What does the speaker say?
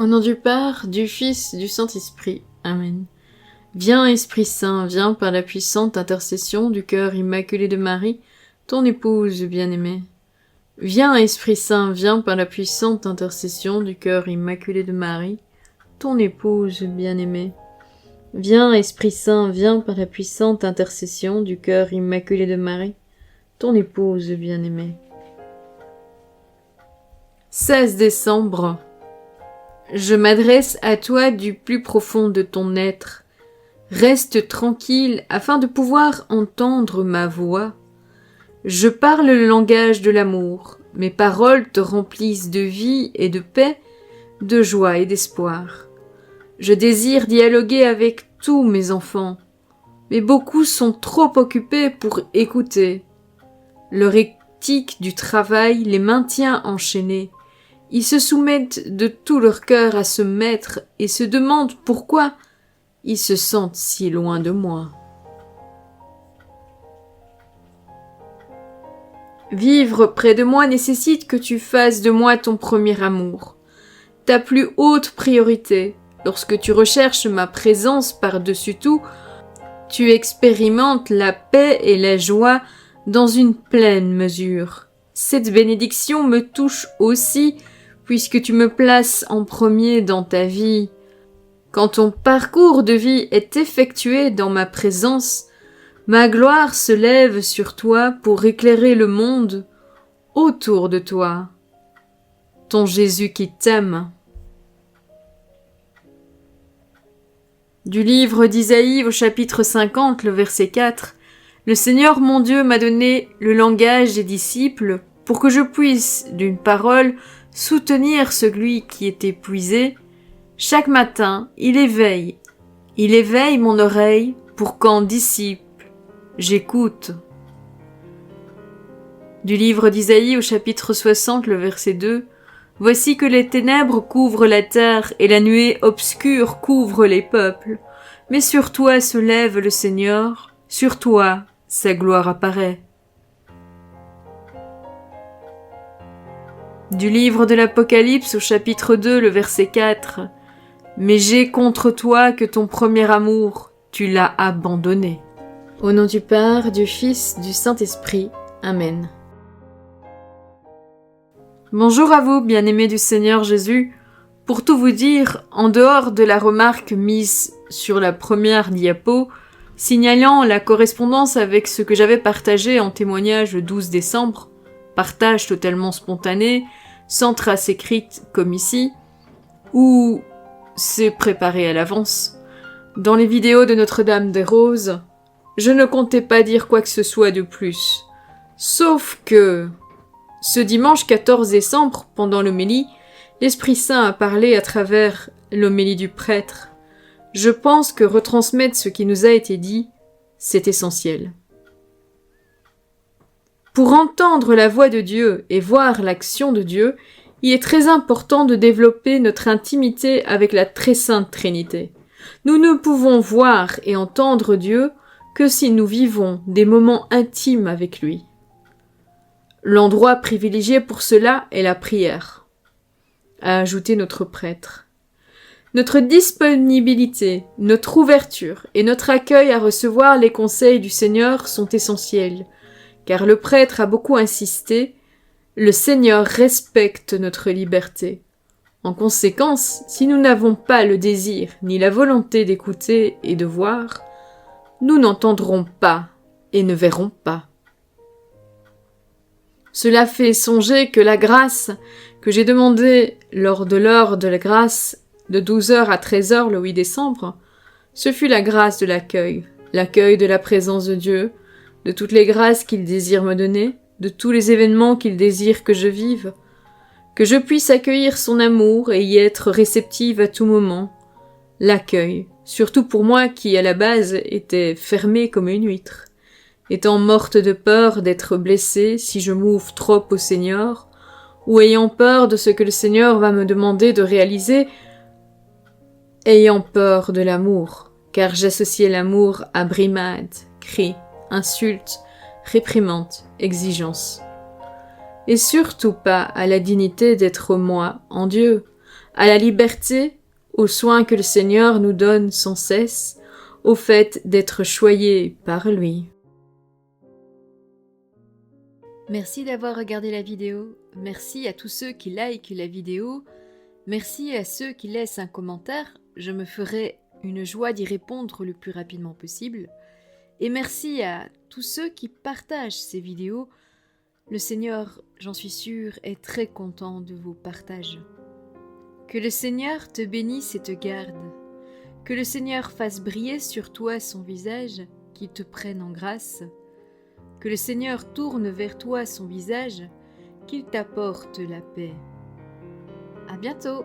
Au nom du Père, du Fils, du Saint-Esprit. Amen. Viens, Esprit Saint, viens par la puissante intercession du cœur immaculé de Marie, ton épouse bien-aimée. Viens, Esprit Saint, viens par la puissante intercession du cœur immaculé de Marie, ton épouse bien-aimée. Viens, Esprit Saint, viens par la puissante intercession du cœur immaculé de Marie, ton épouse bien-aimée. 16 décembre. Je m'adresse à toi du plus profond de ton être. Reste tranquille afin de pouvoir entendre ma voix. Je parle le langage de l'amour. Mes paroles te remplissent de vie et de paix, de joie et d'espoir. Je désire dialoguer avec tous mes enfants, mais beaucoup sont trop occupés pour écouter. Leur éthique du travail les maintient enchaînés. Ils se soumettent de tout leur cœur à ce maître et se demandent pourquoi ils se sentent si loin de moi. Vivre près de moi nécessite que tu fasses de moi ton premier amour, ta plus haute priorité. Lorsque tu recherches ma présence par-dessus tout, tu expérimentes la paix et la joie dans une pleine mesure. Cette bénédiction me touche aussi, puisque tu me places en premier dans ta vie. Quand ton parcours de vie est effectué dans ma présence, ma gloire se lève sur toi pour éclairer le monde autour de toi. Ton Jésus qui t'aime. Du livre d'Isaïe au chapitre 50, le verset 4, « Le Seigneur mon Dieu m'a donné le langage des disciples pour que je puisse, d'une parole, soutenir celui qui est épuisé. Chaque matin, il éveille mon oreille pour qu'en disciple, j'écoute. » Du livre d'Isaïe au chapitre 60, le verset 2, « Voici que les ténèbres couvrent la terre et la nuée obscure couvre les peuples. Mais sur toi se lève le Seigneur, sur toi sa gloire apparaît. » Du livre de l'Apocalypse au chapitre 2, le verset 4, « Mais j'ai contre toi que ton premier amour, tu l'as abandonné. » Au nom du Père, du Fils, du Saint-Esprit. Amen. Bonjour à vous, bien-aimés du Seigneur Jésus. Pour tout vous dire, en dehors de la remarque mise sur la première diapo, signalant la correspondance avec ce que j'avais partagé en témoignage le 12 décembre, partage totalement spontané, sans trace écrite comme ici, ou c'est préparé à l'avance, dans les vidéos de Notre-Dame des Roses, je ne comptais pas dire quoi que ce soit de plus. Sauf que, ce dimanche 14 décembre, pendant l'homélie, l'Esprit Saint a parlé à travers l'homélie du prêtre. Je pense que retransmettre ce qui nous a été dit, c'est essentiel. Pour entendre la voix de Dieu et voir l'action de Dieu, il est très important de développer notre intimité avec la très sainte Trinité. Nous ne pouvons voir et entendre Dieu que si nous vivons des moments intimes avec lui. L'endroit privilégié pour cela est la prière, a ajouté notre prêtre. Notre disponibilité, notre ouverture et notre accueil à recevoir les conseils du Seigneur sont essentiels, car le prêtre a beaucoup insisté, le Seigneur respecte notre liberté. En conséquence, si nous n'avons pas le désir ni la volonté d'écouter et de voir, nous n'entendrons pas et ne verrons pas. Cela fait songer que la grâce que j'ai demandée lors de l'heure de la grâce de 12h à 13h le 8 décembre, ce fut la grâce de l'accueil de la présence de Dieu, de toutes les grâces qu'il désire me donner, de tous les événements qu'il désire que je vive, que je puisse accueillir son amour et y être réceptive à tout moment. L'accueil, surtout pour moi qui à la base était fermée comme une huître. Étant morte de peur d'être blessée si je m'ouvre trop au Seigneur, ou ayant peur de ce que le Seigneur va me demander de réaliser, ayant peur de l'amour, car j'associais l'amour à brimade, cris, insultes, réprimandes, exigences. Et surtout pas à la dignité d'être moi en Dieu, à la liberté, aux soins que le Seigneur nous donne sans cesse, au fait d'être choyés par lui. Merci d'avoir regardé la vidéo, merci à tous ceux qui likent la vidéo, merci à ceux qui laissent un commentaire, je me ferai une joie d'y répondre le plus rapidement possible, et merci à tous ceux qui partagent ces vidéos. Le Seigneur, j'en suis sûre, est très content de vos partages. Que le Seigneur te bénisse et te garde. Que le Seigneur fasse briller sur toi son visage, qu'il te prenne en grâce. Que le Seigneur tourne vers toi son visage, qu'il t'apporte la paix. À bientôt!